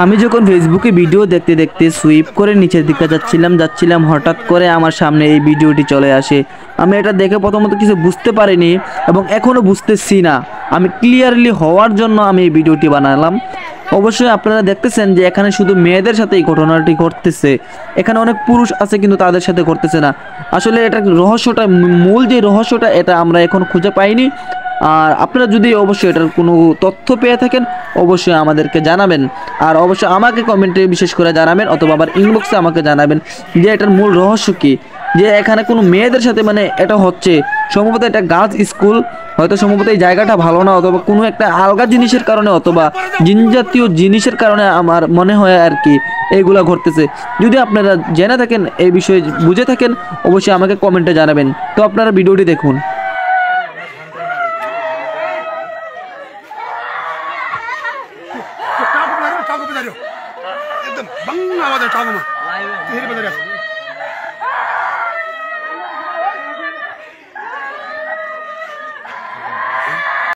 আমি যখন ফেসবুকে ভিডিও দেখতে দেখতে সুইপ করে নিচের দিকে যাচ্ছিলাম হঠাৎ করে আমার সামনে এই ভিডিওটি চলে আসে। আমি এটা দেখে প্রথমত কিছু বুঝতে পারিনি এবং এখনও বুঝতেছি না। আমি ক্লিয়ারলি হওয়ার জন্য আমি এই ভিডিওটি বানালাম। অবশ্যই আপনারা দেখতেছেন যে এখানে শুধু মেয়েদের সাথে এই ঘটনাটি ঘটতেছে, এখানে অনেক পুরুষ আছে কিন্তু তাদের সাথে ঘটতেছে না। আসলে এটা রহস্যটা, মূল যে রহস্যটা এটা আমরা এখন খুঁজে পাইনি। আর আপনারা যদি অবশ্যই এটার কোনো তথ্য পেয়ে থাকেন অবশ্যই আমাদেরকে জানাবেন। আর অবশ্যই আমাকে কমেন্টে বিশেষ করে জানাবেন অথবা আবার ইনবক্সে আমাকে জানাবেন যে এটার মূল রহস্য কী, যে এখানে কোনো মেয়েদের সাথে মানে এটা হচ্ছে। সম্ভবত এটা গার্লস স্কুল, হয়তো সম্ভবত এই জায়গাটা ভালো না, অথবা কোনো একটা আলগা জিনিসের কারণে অথবা জিন জাতীয় জিনিসের কারণে আমার মনে হয় আর কি এইগুলা ঘটতেছে। যদি আপনারা জেনে থাকেন এই বিষয়ে বুঝে থাকেন অবশ্যই আমাকে কমেন্টে জানাবেন। তো আপনারা ভিডিওটি দেখুন। एकदम बंग आवाज है टांगों में